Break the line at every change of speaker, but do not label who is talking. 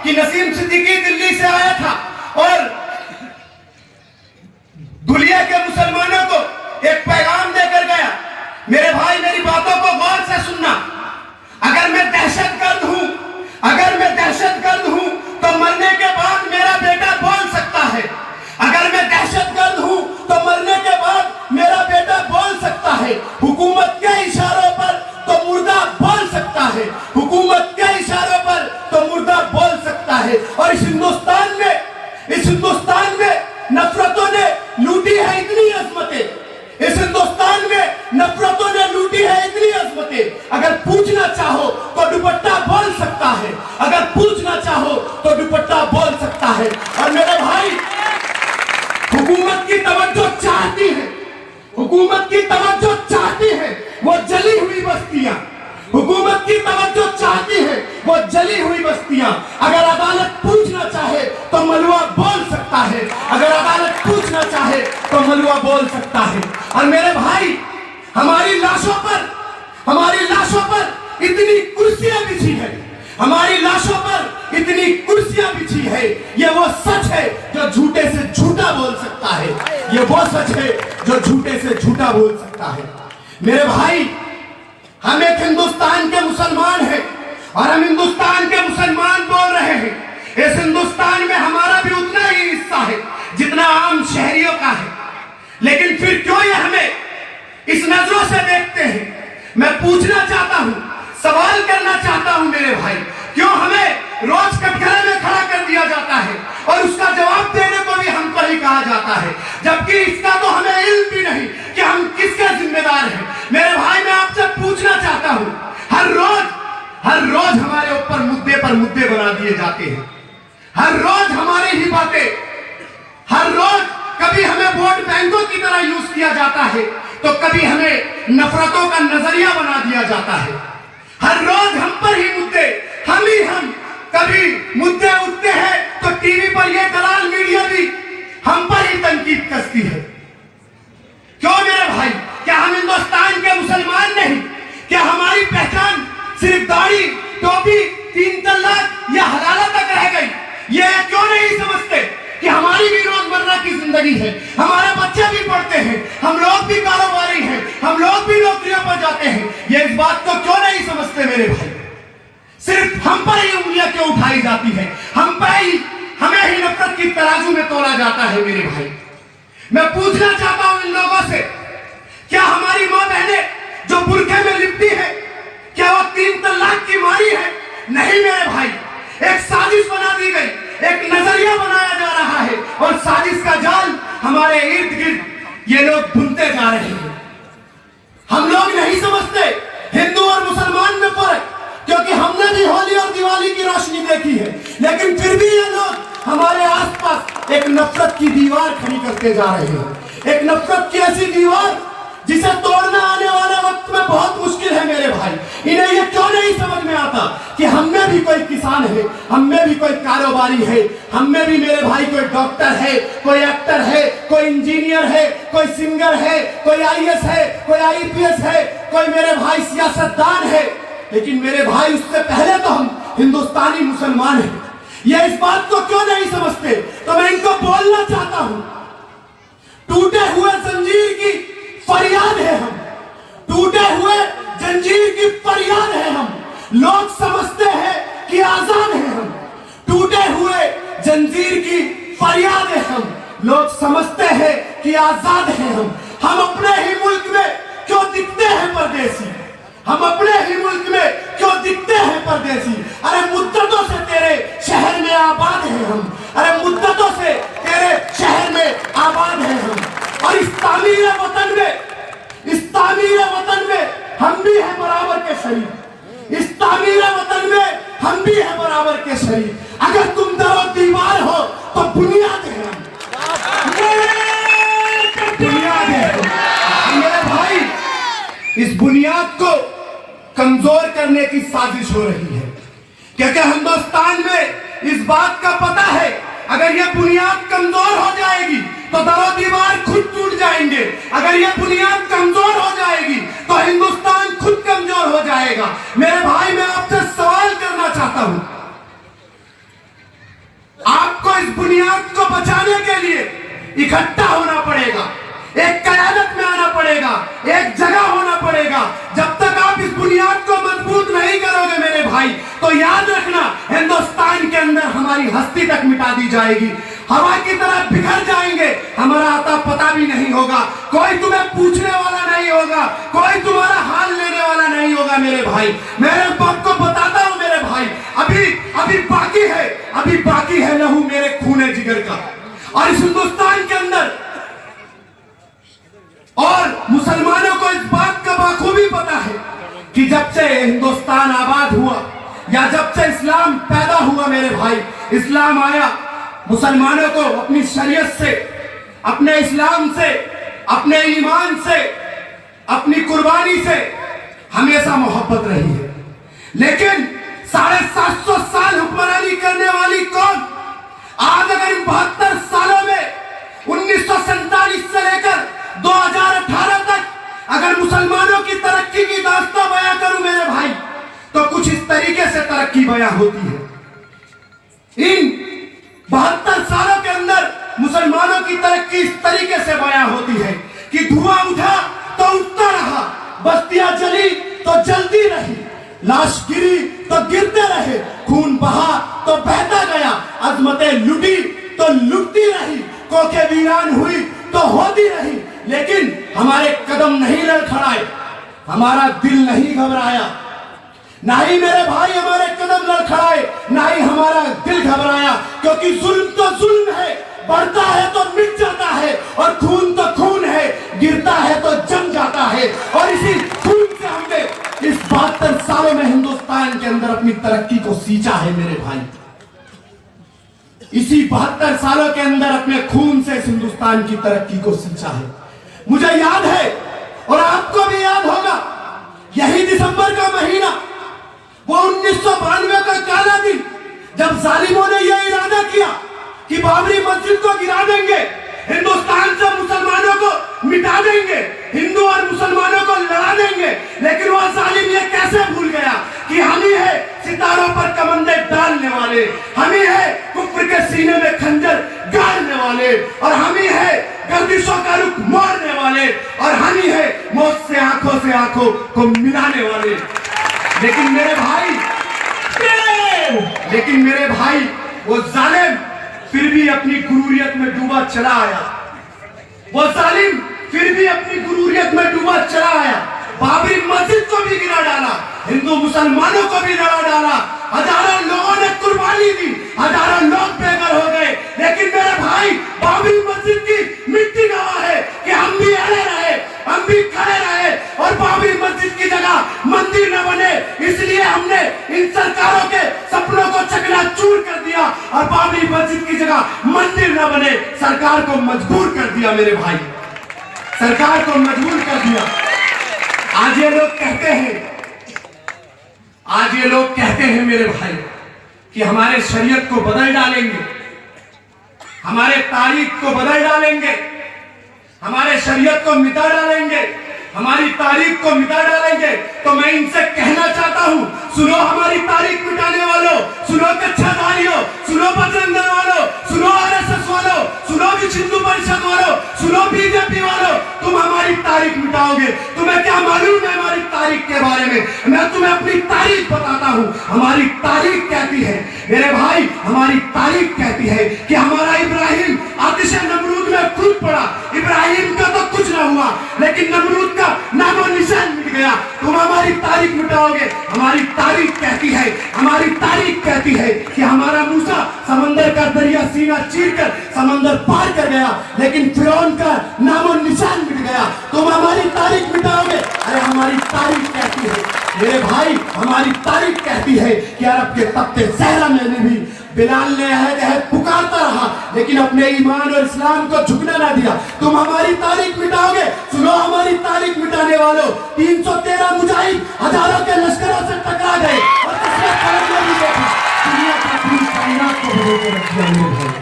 कि नसीम सिद्दीकी दिल्ली से आया था और दुनिया के मुसलमानों को एक पैगाम देकर गया। मेरे भाई मेरी बातों को गौर से सुनना। अगर मैं दहशतगर्द हूं, तो मरने के बाद मेरा बेटा बोल सकता है। अगर मैं दहशतगर्द हूं तो मरने के बाद मेरा बेटा बोल सकता है। हुकूमत के इशारों पर तो मुर्दा बोल सकता है, हुकूमत के इशारों पर तो मुर्दा बोल सकता है। और इस हिंदुस्तान में नफरतों ने लूटी है इतनी अजमतें, इस हिंदुस्तान में नफरतों ने लूटी है इतनी अजमतें। अगर पूछना चाहो तो दुपट्टा बोल सकता है, अगर पूछना चाहो तो दुपट्टा बोल सकता है। और मेरे भाई हुकूमत की तवज्जो चाहती है, हुकूमत की तवज्जो चाहती है वो जली हुई बस्तियां, हुकूमत की तवज्जो चाहती है वो जली हुई बस्तियां। अगर अदालत पूछना चाहे तो मलुआ बोल सकता है, अगर अदालत पूछना चाहे तो मलुआ बोल सकता है। और मेरे भाई हमारी लाशों पर इतनी कुर्सियां बिछी है, हमारी लाशों पर इतनी कुर्सियां बिछी है। ये वो सच है जो झूठे से झूठा बोल सकता है, ये वो सच है जो झूठे से झूठा बोल सकता है। मेरे भाई हम एक हिंदुस्तान के मुसलमान हैं और हम हिंदुस्तान के मुसलमान बोल रहे हैं। इस हिंदुस्तान में हमारा भी उतना ही हिस्सा है जितना आम शहरियों का है, लेकिन फिर क्यों ये हमें इस नजरों से देखते हैं? मैं पूछना चाहता हूं, सवाल करना चाहता हूं मेरे भाई, क्यों हमें रोज कटघरे में खड़ा कर दिया जाता है और उसका जवाब देने को भी हम पर ही कहा जाता है, जबकि इसका तो हमें इल्म भी नहीं कि हम किसके जिम्मेदार हैं। मेरे भाई मैं आपसे पूछना चाहता हूं, हर रोज हमारे ऊपर मुद्दे बना दिए जाते हैं, हर रोज हमारी ही बातें, हर रोज कभी हमें वोट बैंकों की तरह यूज किया जाता है तो कभी हमें नफरतों का नजरिया बना दिया जाता है। हर रोज हम पर ही मुद्दे, हम कभी मुद्दे उठते हैं तो टीवी पर यह दलाल मीडिया भी हम पर ही तनकीद कसती है। क्यों मेरे भाई? क्या हम हिंदुस्तान के मुसलमान नहीं? क्या हमारी पहचान सिर्फ दाढ़ी, टोपी, 3 तलाक या हलाला तक रह गई? ये क्यों नहीं समझते कि हमारी भी रोजमर्रा की जिंदगी है, हमारे बच्चे भी पढ़ते हैं, हम लोग भी कारोबारी हैं, हम लोग भी नौकरियों पर जाते हैं। ये इस बात को क्यों नहीं समझते मेरे भाई? सिर्फ हम पर ही उंगलियां क्यों उठाई जाती है? हमें ही नफरत की तराजू में तोला जाता है मेरे भाई। मैं पूछना चाहता हूं इन लोगों से, क्या हमारी मां बहनें जो बुरखे में लिपटी है, क्या वो 3 तलाक की मारी है? नहीं मेरे भाई, एक साजिश बना दी गई, एक नजरिया बनाया जा रहा है और साजिश का जाल हमारे इर्द गिर्द ये लोग बुनते जा रहे हैं। हम लोग नहीं समझते हिंदू और मुसलमान में फर्क, क्योंकि हमने भी होली और दिवाली की रोशनी देखी है, लेकिन फिर भी ये लोग हमारे आसपास एक नफरत की दीवार खड़ी करते जा रहे हैं। एक नफरत की ऐसी दीवार जिसे तोड़ना आने वाले वक्त में बहुत मुश्किल है मेरे भाई। इन्हें ये क्यों नहीं समझ में आता कि हम में भी कोई किसान है, हम में भी कोई कारोबारी है, हम में भी मेरे भाई कोई डॉक्टर है, कोई एक्टर है, कोई इंजीनियर है, कोई सिंगर है, कोई आईएएस है, कोई आईपीएस है, कोई मेरे भाई सियासतदान है। लेकिन मेरे भाई उससे पहले तो हम हिंदुस्तानी मुसलमान हैं। ये इस बात को क्यों नहीं समझते? तो मैं इनको बोलना चाहता हूं, टूटे हुए जंजीर की फरियाद है हम, टूटे हुए जंजीर की फरियाद है हम। लोग समझते हैं कि आजाद हैं हम, टूटे हुए जंजीर की फरियाद है हम। लोग समझते हैं कि आजाद हैं हम। हम अपने ही मुल्क में क्यों दिखते हैं परदेसी? हम अपने ही मुल्क में क्यों दिखते हैं परदेसी? अरे मुद्दतों से तेरे शहर में आबाद हैं हम, अरे मुद्दतों से तेरे शहर में आबाद हैं हम। और इस तामीर वतन में हम भी हैं बराबर के शरीक, इस तामीर वतन में हम भी हैं बराबर के शरीक। अगर तुम दरो दीवार हो तो बुनियाद है हम, बुनियाद है मेरे भाई। इस बुनियाद को कमजोर करने की साजिश हो रही है, क्योंकि हिंदुस्तान में इस बात का पता है अगर यह बुनियाद कमजोर हो जाएगी तो दरो दीवार खुद टूट जाएंगे। अगर यह बुनियाद कमजोर हो जाएगी तो हिंदुस्तान खुद कमजोर हो जाएगा। मेरे भाई मैं आपसे सवाल करना चाहता हूं, इकट्ठा होना पड़ेगा, एक क़यादत में आना पड़ेगा, एक जगह होना पड़ेगा। जब तक आप इस बुनियाद को मजबूत नहीं करोगे मेरे भाई, तो याद रखना हिंदुस्तान के अंदर हमारी हस्ती तक मिटा दी जाएगी, हवा की तरह बिखर जाएंगे, हमारा आता पता भी नहीं होगा, कोई तुम्हें पूछने वाला नहीं होगा, कोई तुम्हारा हाल लेने वाला नहीं होगा मेरे भाई। मेरे बाप को बताता हूं मेरे भाई, अभी बाकी है लहू मेरे खूने जिगर का। और इस हिंदुस्तान के अंदर और मुसलमानों को इस बात का बखूबी पता है कि जब से हिंदुस्तान आबाद हुआ या जब से इस्लाम पैदा हुआ मेरे भाई, इस्लाम आया, मुसलमानों को अपनी शरीयत से, अपने इस्लाम से, अपने ईमान से, अपनी कुर्बानी से हमेशा मोहब्बत रही है। लेकिन 750 साल हुक्मरानी करने वाली कौम आज अगर इन 72 सालों में 1947 से लेकर 2018 तक अगर मुसलमानों की तरक्की की दास्तां बयां करूं मेरे भाई, तो कुछ इस तरीके से तरक्की बयां होती है। इन 72 सालों के अंदर मुसलमानों की तरक्की इस तरीके से बयां होती है कि धुआं उठा तो उठता रहा, बस्तियां जली तो जलती रही, लाश गिरी तो गिरते रहे, खून बहा तो बहता गया, अजमतें लुटी तो लुटती रही, कोखे वीरान हुई तो होती रही, लेकिन हमारे कदम नहीं लड़खड़ाए, हमारा दिल नहीं घबराया, ना ही मेरे भाई हमारे कदम लड़खड़ाए, ना ही हमारा दिल घबराया, क्योंकि जुल्म तो जुल्म है, बढ़ता है तो मिट जाता है, और खून तो खून है, गिरता है तो जम जाता है। और इसी खून से हमने इस 72 सालों में हिंदुस्तान के अंदर अपनी तरक्की को सींचा है मेरे भाई। इसी 72 सालों के अंदर अपने खून से इस हिंदुस्तान की तरक्की को सींचा है। मुझे याद है और आपको भी याद होगा, यही दिसंबर का महीना, वो 1992 का काला दिन, जब जालिमों ने यह इरादा किया कि बाबरी मस्जिद को गिरा देंगे, हिंदुस्तान से मुसलमानों को मिटा देंगे, हिंदू और मुसलमानों को लड़ा देंगे। लेकिन वह जालिम ये कैसे भूल गया कि हम ही है सितारों पर कमंदे डालने वाले, हम ही है कुफ्र के सीने में खंजर गाड़ने वाले, और हम ही है गर्दिशों का रुख मोड़ने वाले, और हम ही है मौत से आंखों को मिलाने वाले। लेकिन मेरे भाई वो जालिम फिर भी अपनी गुरूरियत में डूबा चला आया, वो जालिम फिर भी अपनी गुरूरियत में डूबा चला आया, बाबरी मस्जिद को भी गिरा डाला, हिंदू मुसलमानों को भी लड़ा डाला, हजारों लोगों ने कुर्बानी दी, हजारों लोग बेघर हो गए। लेकिन मेरे भाई बाबरी मस्जिद की मिट्टी गवाह है कि हम भी अड़े रहे, हम भी खड़े रहे, और बाबरी मस्जिद की जगह मंदिर न बने, इसलिए हमने इन सरकारों के सपनों को चकनाचूर कर दिया, और बाबरी मस्जिद की जगह मंदिर न बने, सरकार को मजबूर कर दिया मेरे भाई, सरकार को मजबूर कर दिया। आज ये लोग कहते हैं मेरे भाई कि हमारे शरीयत को बदल डालेंगे, हमारे तारीख को बदल डालेंगे, हमारे शरीयत को मिटा डालेंगे, हमारी तारीख को मिटा डालेंगे। तो मैं इनसे कहना चाहता हूं, सुनो हमारी तारीख मिटाने वालों, सुनो कच्छाधारियों, सुनो बजरंग दल वालों, सुनो आरएसएस वालों, सुनो विश्व हिंदू परिषद वालों, सुनो बीजेपी वालों, तुम हमारी तारीख मिटाओगे। तुम्हें क्या मालूम है हमारी तारीख के बारे में? मैं तुम्हें अपनी तारीख बताता हूं। हमारी तारीख कहती है मेरे भाई, हमारी तारीख कहती है कि हमारा इब्राहिम आतिश नमरूद में कूद पड़ा, इब्राहिम का तो कुछ ना हुआ, लेकिन नमरूद का नामो निशान मिट गया। तुम हमारी तारीख मिटाओगे। हमारी तारीख कहती है, हमारी तारीख कहती है कि हमारा मूसा समंदर का दरिया सीना चीरकर समंदर पार कर गया, लेकिन फिरौन का नामो निशान मिट गया। तुम हमारी तारीख मिटाओगे। अरे हमारी तारीख कहती है मेरे भाई, हमारी तारीख कहती है कि अरब के तख्ते सहरा में भी बिलाल ने अहद पुकारता रहा, लेकिन अपने ईमान और इस्लाम को झुकने ना दिया। तुम हमारी तारीख मिटाओगे। सुनो हमारी तारीख मिटाने वालों, 313 मुजाहिद हजारों के लश्करों से टकरा गए और दुनिया का पूरी कायनात को बदल के रख दिया मेरे भाई।